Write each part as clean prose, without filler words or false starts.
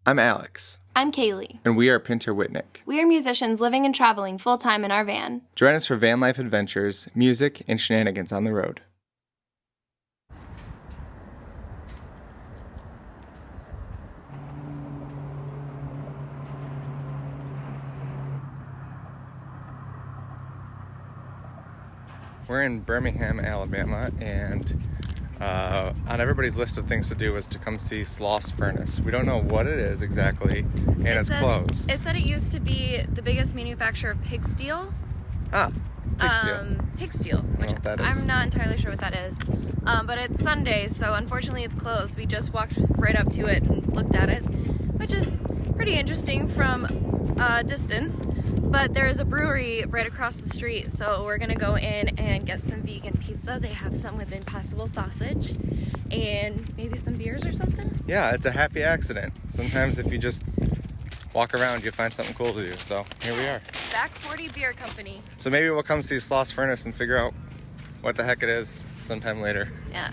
I'm Alex. I'm Kaylee. And we are Pinter Whitnick. We are musicians living and traveling full-time in our van. Join us for van life adventures, music, and shenanigans on the road. We're in Birmingham, Alabama, and on everybody's list of things to do is to come see Sloss Furnace. We don't know what it is exactly, and it's closed. It said it used to be the biggest manufacturer of pig steel. Pig steel. Pig steel, which I'm not entirely sure what that is. But it's Sunday, so unfortunately it's closed. We just walked right up to it and looked at it, which is pretty interesting from a distance. But there is a brewery right across the street, so we're gonna go in and get some vegan pizza. They have some with Impossible sausage and maybe some beers or something. Yeah, it's a happy accident. Sometimes if you just walk around, you find something cool to do. So here we are. Back 40 Beer Company. So maybe we'll come see Sloss Furnace and figure out what the heck it is sometime later. Yeah.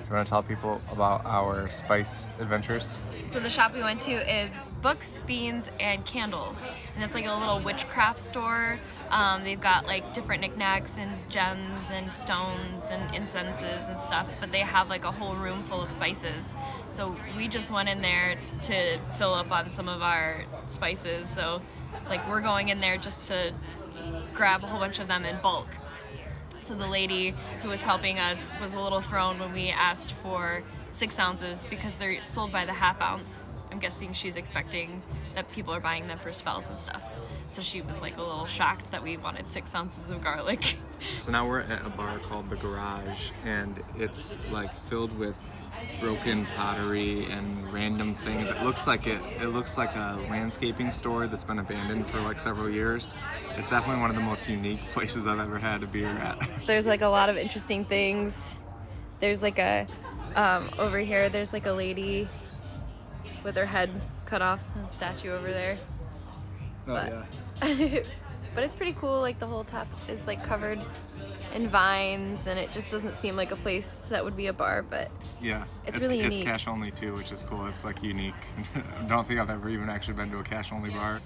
You want to tell people about our spice adventures? So the shop we went to is Books, Beans, and Candles. And it's like a little witchcraft store. They've got like different knickknacks and gems and stones and incenses and stuff, but they have like a whole room full of spices. So we just went in there to fill up on some of our spices. So like we're going in there just to grab a whole bunch of them in bulk. So the lady who was helping us was a little thrown when we asked for 6 ounces because they're sold by the half ounce. I'm guessing she's expecting that people are buying them for spells and stuff. So she was like a little shocked that we wanted 6 ounces of garlic. So now we're at a bar called The Garage, and it's like filled with broken pottery and random things. It looks like a landscaping store that's been abandoned for like several years. It's definitely one of the most unique places I've ever had a beer at. There's like a lot of interesting things. There's like a over here there's like a lady with her head cut off, a statue over there. Yeah. But it's pretty cool, like the whole top is like covered in vines and it just doesn't seem like a place that would be a bar, but yeah, it's really unique. It's cash only too, which is cool. It's like unique. I don't think I've ever even actually been to a cash only bar.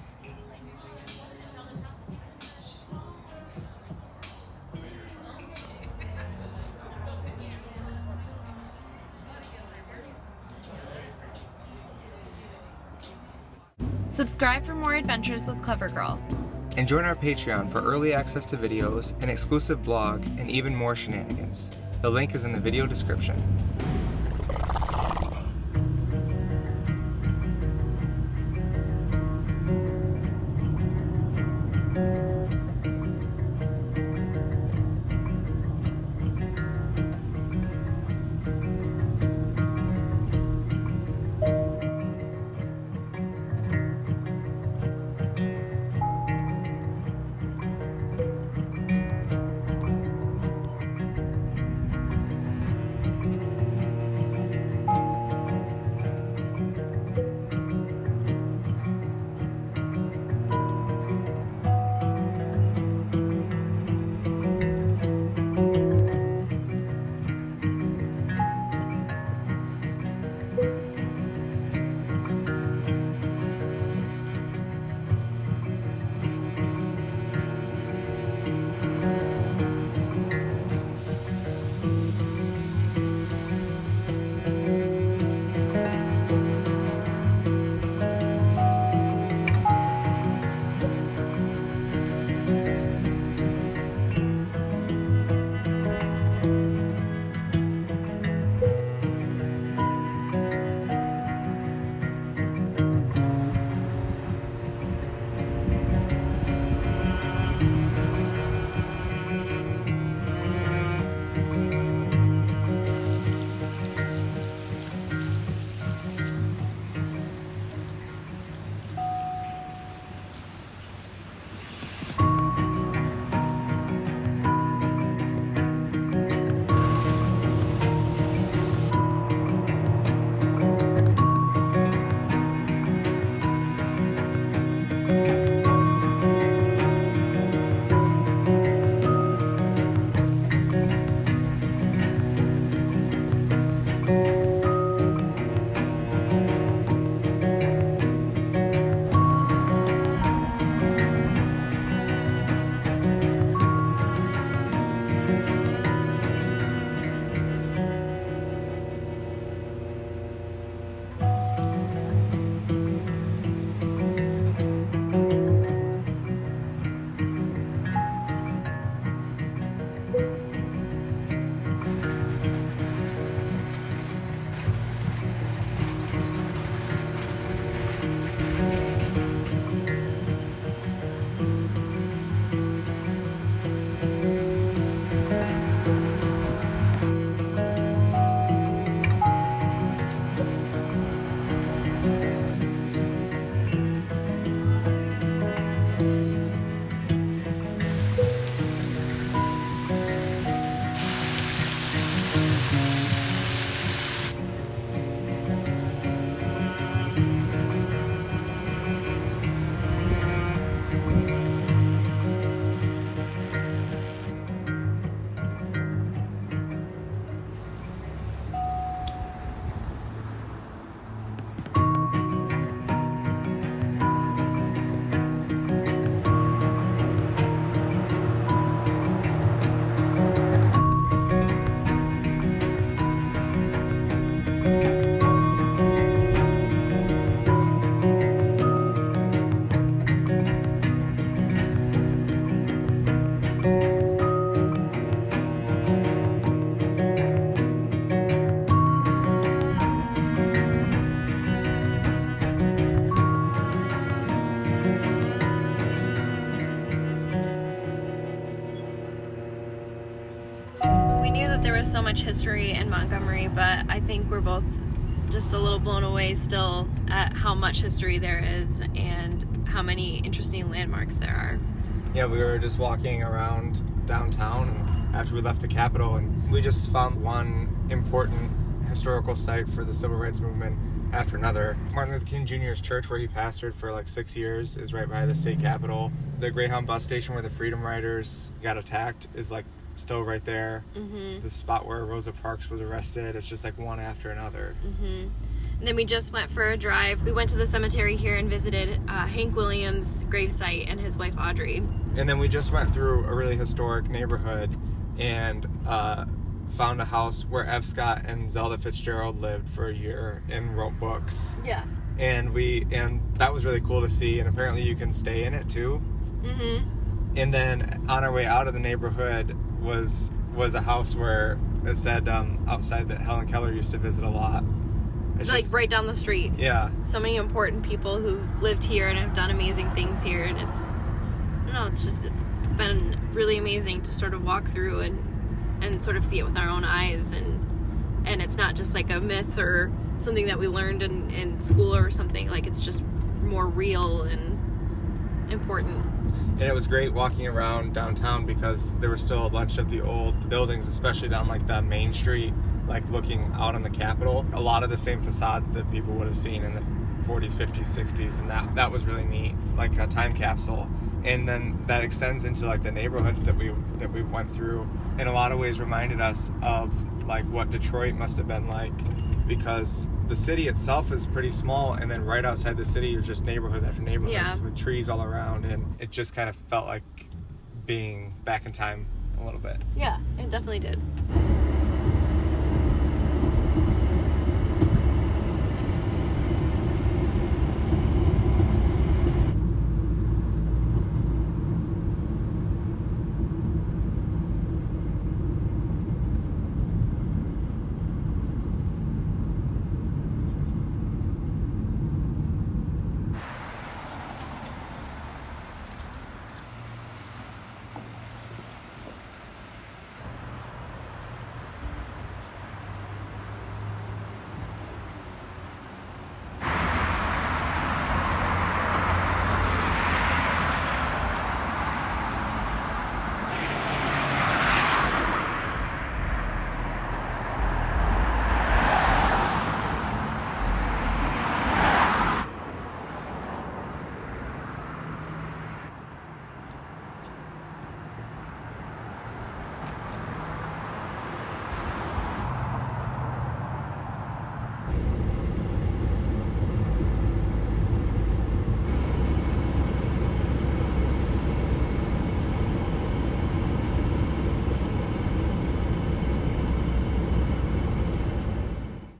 Subscribe for more adventures with Clever Girl. And join our Patreon for early access to videos, an exclusive blog, and even more shenanigans. The link is in the video description. So much history in Montgomery, but I think we're both just a little blown away still at how much history there is and how many interesting landmarks there are. Yeah, we were just walking around downtown after we left the Capitol, and we just found one important historical site for the civil rights movement after another. Martin Luther King Jr.'s church, where he pastored for like 6 years, is right by the state capitol. The Greyhound bus station where the Freedom Riders got attacked is like still right there. Mm-hmm. The spot where Rosa Parks was arrested, it's just like one after another. Mm-hmm. And then we just went for a drive. We went to the cemetery here and visited Hank Williams' gravesite and his wife Audrey. And then we just went through a really historic neighborhood and found a house where F. Scott and Zelda Fitzgerald lived for a year and wrote books. Yeah. and that was really cool to see. And apparently you can stay in it too. And then on our way out of the neighborhood was a house where it said outside that Helen Keller used to visit a lot. It's like just, right down the street. Yeah. So many important people who've lived here and have done amazing things here, and it's been really amazing to sort of walk through and sort of see it with our own eyes, and it's not just like a myth or something that we learned in school or something. Like, it's just more real and important. And it was great walking around downtown because there were still a bunch of the old buildings, especially down like the main street, like looking out on the Capitol. A lot of the same facades that people would have seen in the 40s, 50s, 60s, and that was really neat, like a time capsule. And then that extends into like the neighborhoods that we went through. In a lot of ways, reminded us of like what Detroit must have been like, because the city itself is pretty small, and then right outside the city are just neighborhoods after neighborhoods with trees all around, and it just kind of felt like being back in time a little bit. Yeah, it definitely did.